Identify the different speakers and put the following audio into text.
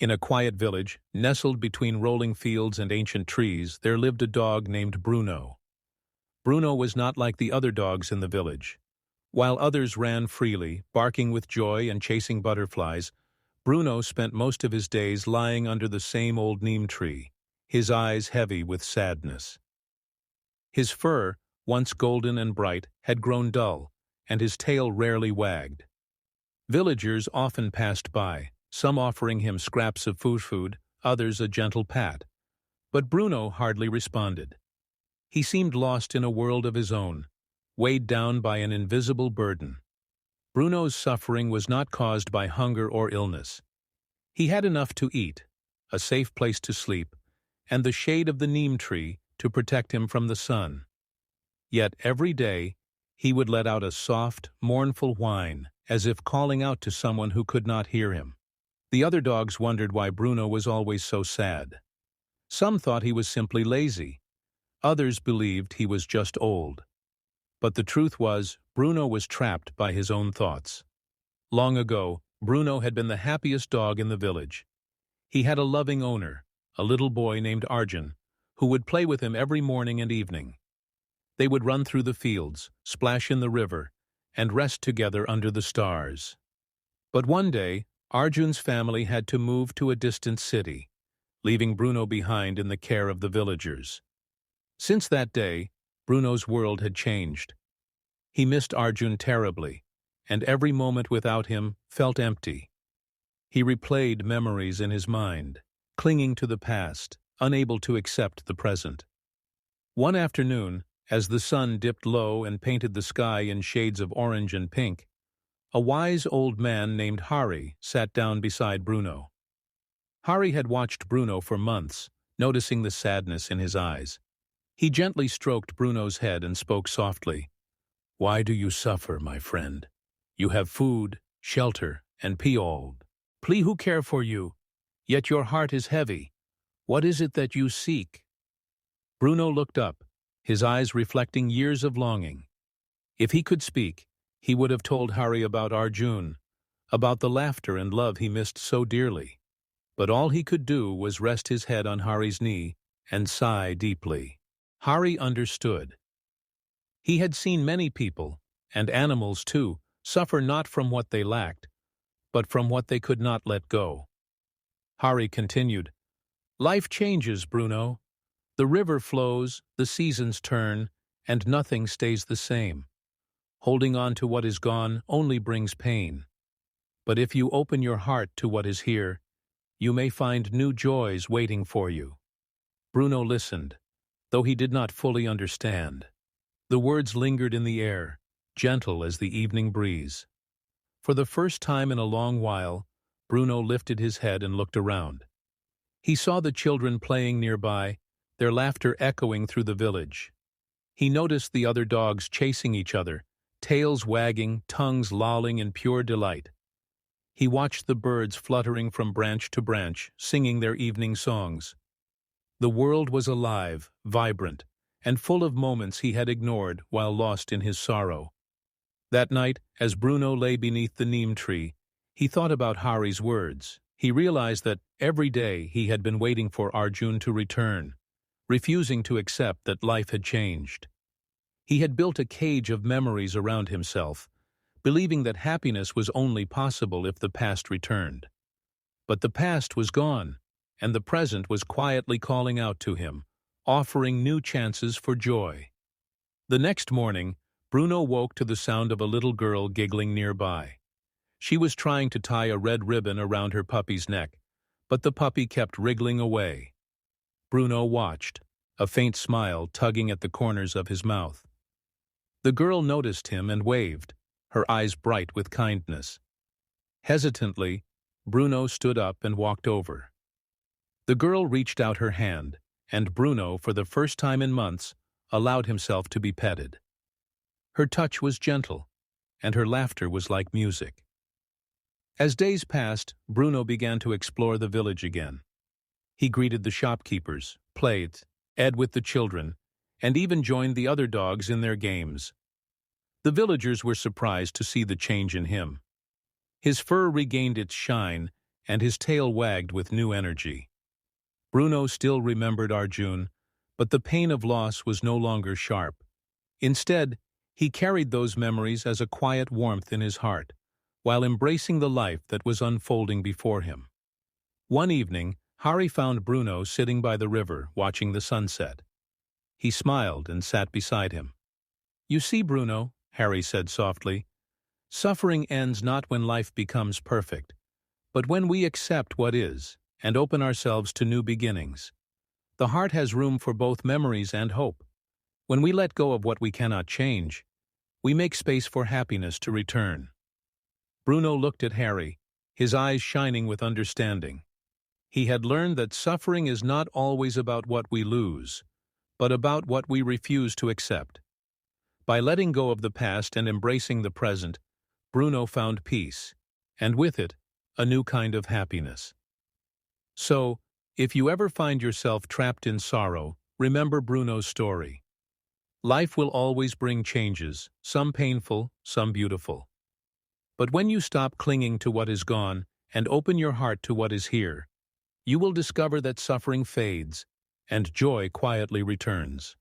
Speaker 1: In a quiet village, nestled between rolling fields and ancient trees, there lived a dog named Bruno. Bruno was not like the other dogs in the village. While others ran freely, barking with joy and chasing butterflies, Bruno spent most of his days lying under the same old neem tree, his eyes heavy with sadness. His fur, once golden and bright, had grown dull, and his tail rarely wagged. Villagers often passed by, some offering him scraps of food, others a gentle pat. But Bruno hardly responded. He seemed lost in a world of his own, weighed down by an invisible burden. Bruno's suffering was not caused by hunger or illness. He had enough to eat, a safe place to sleep, and the shade of the neem tree to protect him from the sun. Yet every day he would let out a soft, mournful whine, as if calling out to someone who could not hear him. The other dogs wondered why Bruno was always so sad. Some thought he was simply lazy. Others believed he was just old. But the truth was, Bruno was trapped by his own thoughts. Long ago, Bruno had been the happiest dog in the village. He had a loving owner, a little boy named Arjun, who would play with him every morning and evening. They would run through the fields, splash in the river, and rest together under the stars. But one day, Arjun's family had to move to a distant city, leaving Bruno behind in the care of the villagers. Since that day, Bruno's world had changed. He missed Arjun terribly, and every moment without him felt empty. He replayed memories in his mind, clinging to the past, unable to accept the present. One afternoon, as the sun dipped low and painted the sky in shades of orange and pink, a wise old man named Hari sat down beside Bruno. Hari had watched Bruno for months, noticing the sadness in his eyes. He gently stroked Bruno's head and spoke softly. "Why do you suffer, my friend? You have food, shelter, and Plee who care for you, yet your heart is heavy. What is it that you seek?" Bruno looked up, his eyes reflecting years of longing. If he could speak, he would have told Hari about Arjun, about the laughter and love he missed so dearly. But all he could do was rest his head on Hari's knee and sigh deeply. Hari understood. He had seen many people, and animals too, suffer not from what they lacked, but from what they could not let go. Hari continued, "Life changes, Bruno. The river flows, the seasons turn, and nothing stays the same. Holding on to what is gone only brings pain. But if you open your heart to what is here, you may find new joys waiting for you." Bruno listened, though he did not fully understand. The words lingered in the air, gentle as the evening breeze. For the first time in a long while, Bruno lifted his head and looked around. He saw the children playing nearby, their laughter echoing through the village. He noticed the other dogs chasing each other, tails wagging, tongues lolling in pure delight. He watched the birds fluttering from branch to branch, singing their evening songs. The world was alive, vibrant, and full of moments he had ignored while lost in his sorrow. That night, as Bruno lay beneath the neem tree, he thought about Hari's words. He realized that every day he had been waiting for Arjun to return, refusing to accept that life had changed. He had built a cage of memories around himself, believing that happiness was only possible if the past returned. But the past was gone, and the present was quietly calling out to him, offering new chances for joy. The next morning, Bruno woke to the sound of a little girl giggling nearby. She was trying to tie a red ribbon around her puppy's neck, but the puppy kept wriggling away. Bruno watched, a faint smile tugging at the corners of his mouth. The girl noticed him and waved, her eyes bright with kindness. Hesitantly, Bruno stood up and walked over. The girl reached out her hand, and Bruno, for the first time in months, allowed himself to be petted. Her touch was gentle, and her laughter was like music. As days passed, Bruno began to explore the village again. He greeted the shopkeepers, played, ate with the children, and even joined the other dogs in their games. The villagers were surprised to see the change in him. His fur regained its shine, and his tail wagged with new energy. Bruno still remembered Arjun, but the pain of loss was no longer sharp. Instead, he carried those memories as a quiet warmth in his heart, while embracing the life that was unfolding before him. One evening, Hari found Bruno sitting by the river, watching the sunset. He smiled and sat beside him. "You see, Bruno," Hari said softly, "suffering ends not when life becomes perfect, but when we accept what is and open ourselves to new beginnings. The heart has room for both memories and hope. When we let go of what we cannot change, we make space for happiness to return." Bruno looked at Hari, his eyes shining with understanding. He had learned that suffering is not always about what we lose, but about what we refuse to accept. By letting go of the past and embracing the present, Bruno found peace, and with it, a new kind of happiness. So, if you ever find yourself trapped in sorrow, remember Bruno's story. Life will always bring changes, some painful, some beautiful. But when you stop clinging to what is gone and open your heart to what is here, you will discover that suffering fades and joy quietly returns.